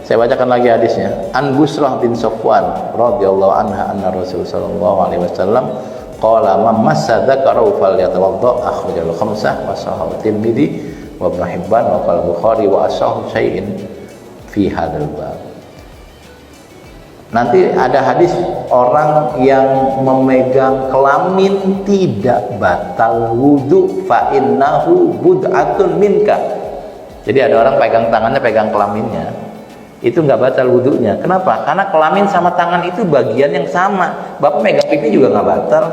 Saya bacakan lagi hadisnya. An Busrah bin Safwan radhiyallahu anha anna Rasulullah sallallahu alaihi wasallam qala man massa dzakarahu falyatawadda akhrajahu khamsah wa sahahu Tirmidzi wa Ibnu Hibban wa qala Bukhari wa asahu syai'in fi hadzal bab. Nanti ada hadis orang yang memegang kelamin tidak batal wudu fa innahu bud'atun minka. Jadi ada orang pegang tangannya, pegang kelaminnya, itu nggak batal wudunya. Kenapa? Karena kelamin sama tangan itu bagian yang sama. Bapak megang pipi juga nggak batal,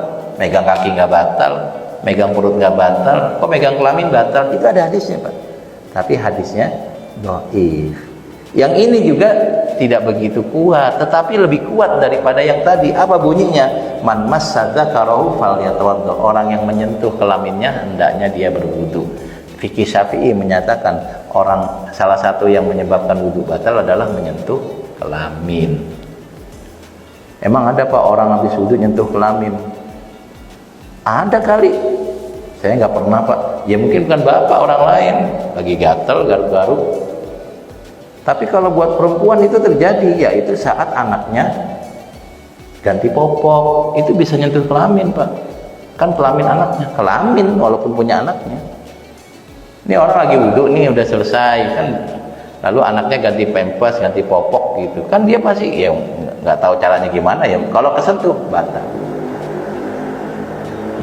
megang kaki nggak batal, megang perut nggak batal, kok megang kelamin batal? Itu ada hadisnya, Pak. Tapi hadisnya dhaif. Yang ini juga tidak begitu kuat, tetapi lebih kuat daripada yang tadi. Apa bunyinya? Man massa dzakarahu falyatawadda. Orang yang menyentuh kelaminnya hendaknya dia berwudu. Fikih Syafi'i menyatakan orang salah satu yang menyebabkan wudu batal adalah menyentuh kelamin. Emang ada Pak orang habis wudu nyentuh kelamin? Ada kali. Saya nggak pernah Pak. Ya mungkin bukan Bapak, orang lain lagi gatel, garuk-garuk. Tapi kalau buat perempuan itu terjadi, yaitu saat anaknya ganti popok, itu bisa nyentuh kelamin Pak. Kan kelamin anaknya, kelamin walaupun punya anaknya. Ini orang lagi wudhu nih, udah selesai kan, lalu anaknya ganti pempes, ganti popok gitu, kan dia pasti ya nggak tahu caranya gimana ya. Kalau kesentuh batal.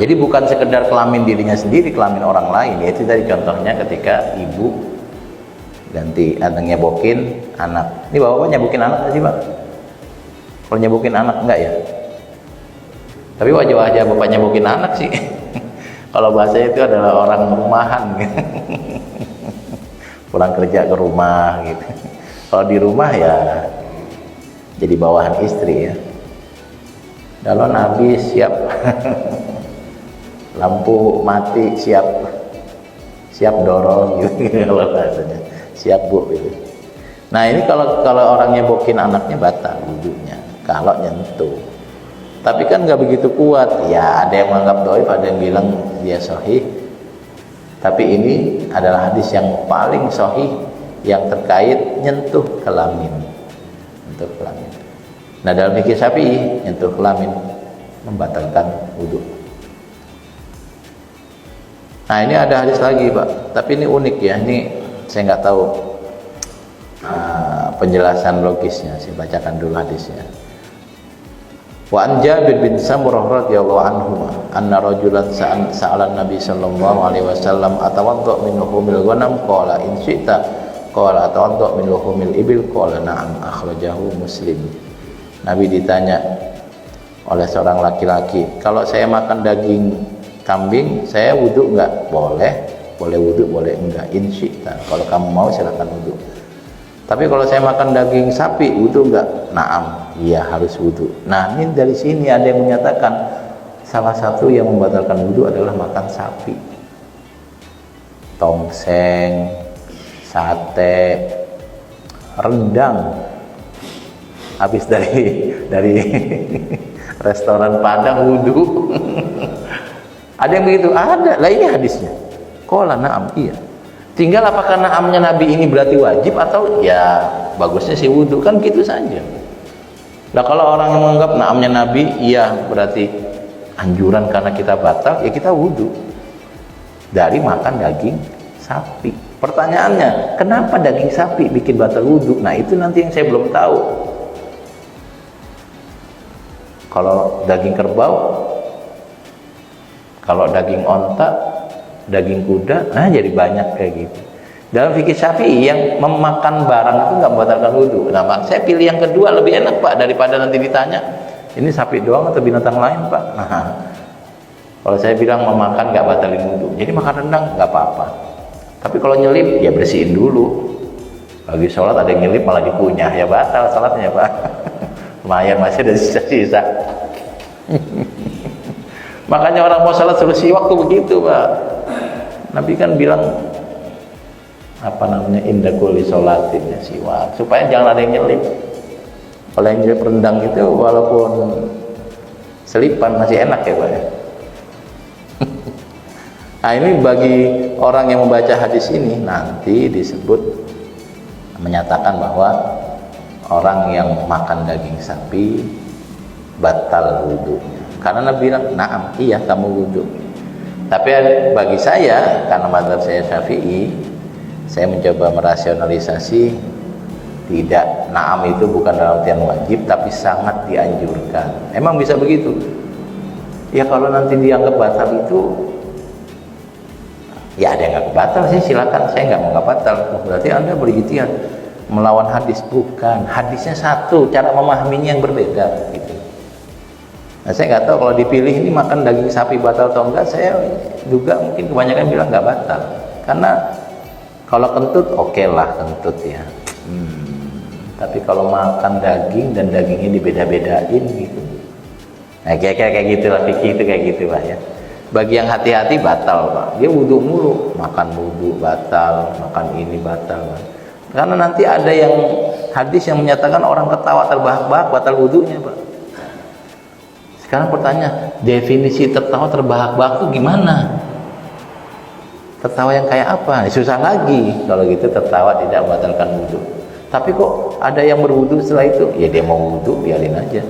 Jadi bukan sekedar kelamin dirinya sendiri, kelamin orang lain. Yaitu tadi contohnya ketika ibu ganti nyebokin anak. Ini bapak nyebokin anak nggak sih Pak? Kalau nyebokin anak enggak ya? Tapi wajah-wajah bapak nyebokin anak sih. Kalau bahasa itu adalah orang rumahan gitu. Pulang kerja ke rumah gitu. Kalau di rumah ya jadi bawahan istri ya. Galon habis siap. Lampu mati siap dorong gitu kalau bahasanya. Siap Bu gitu. Nah ini kalau orang nyebokin anaknya batal wudunya kalau nyentuh. Tapi kan nggak begitu kuat ya, ada yang menganggap dhaif, ada yang bilang dia sahih. Tapi ini adalah hadis yang paling sahih yang terkait nyentuh kelamin. Nyentuh kelamin. Nah dalam fikih Syafi'i nyentuh kelamin membatalkan wudu. Nah ini ada hadis lagi Pak, tapi ini unik ya, ini saya nggak tahu penjelasan logisnya. Saya bacakan dulu hadisnya. Wa an Jabir bin Samurah radhiyallahu anhu anna rajulan sa'ala Nabi sallallahu alaihi wasallam atawadda min luhumil ghanam qala in syi'ta qala atawadda min luhumil ibil qala na'am akhrajahu Muslim. Nabi ditanya oleh seorang laki-laki, kalau saya makan daging kambing saya wudu enggak? Boleh wudu, boleh enggak, insyita. Kalau kamu mau silakan wudu. Tapi kalau saya makan daging sapi, wudu enggak? Naam, iya harus wudu. Nah ini dari sini ada yang menyatakan salah satu yang membatalkan wudu adalah makan sapi, tongseng, sate, rendang. Habis dari restoran Padang wudu. Ada yang begitu? Ada. Lah ini hadisnya. Qala na'am, iya. Tinggal apakah na'amnya Nabi ini berarti wajib atau ya bagusnya sih wudu, kan gitu saja. Nah kalau orang yang menganggap na'amnya Nabi iya berarti anjuran karena kita batal, ya kita wudu dari makan daging sapi. Pertanyaannya, kenapa daging sapi bikin batal wudu? Nah itu nanti yang saya belum tahu. Kalau daging kerbau, kalau daging onta, daging kuda, nah jadi banyak kayak gitu. Dalam fikih Syafi'i yang memakan barang itu nggak membatalkan wudu. Nah, saya pilih yang kedua lebih enak Pak, daripada nanti ditanya ini sapi doang atau binatang lain Pak. Nah, kalau saya bilang memakan nggak batalin wudu, jadi makan rendang nggak apa-apa. Tapi kalau nyelip ya bersihin dulu. Lagi sholat ada yang nyelip malah dikunyah, ya batal sholatnya Pak. Lumayan masih ada sisa-sisa. Makanya orang mau sholat suruh siwak tuh begitu Pak. Nabi kan bilang apa namanya, inda kulli sholatin ya siwak, supaya jangan ada yang nyelip. Kalau yang nyelip rendang itu walaupun selipan masih enak ya Pak ya. Nah ini bagi orang yang membaca hadis ini nanti disebut menyatakan bahwa orang yang makan daging sapi batal wudunya. Karena Nabi bilang, "Na'am, iya kamu wudu." Tapi bagi saya, karena mazhab saya Syafi'i, saya mencoba merasionalisasi, tidak, na'am itu bukan dalam artian wajib, tapi sangat dianjurkan. Emang bisa begitu? Ya kalau nanti dianggap batal itu, ya ada yang nggak batal sih, silakan. Saya nggak mau nggak batal. Berarti Anda berijtihad melawan hadis. Bukan, hadisnya satu, cara memahaminya yang berbeda gitu. Nah, saya nggak tahu kalau dipilih ini makan daging sapi batal atau enggak. Saya juga mungkin kebanyakan bilang nggak batal, karena kalau kentut oke lah kentut ya. Tapi kalau makan daging dan dagingnya dibeda-bedain gitu, nah kayak gitu lah, fikih itu kayak gitu lah ya. Bagi yang hati-hati batal Pak, dia wudhu mulu, makan wudhu batal, makan ini batal. Karena nanti ada yang hadis yang menyatakan orang ketawa terbahak-bahak batal wudhunya Pak. Sekarang pertanyaan, definisi tertawa terbahak-bahak itu gimana? Tertawa yang kayak apa? Susah lagi kalau gitu, tertawa tidak membatalkan wudhu. Tapi kok ada yang berwudhu setelah itu? Ya dia mau wudhu, biarin aja.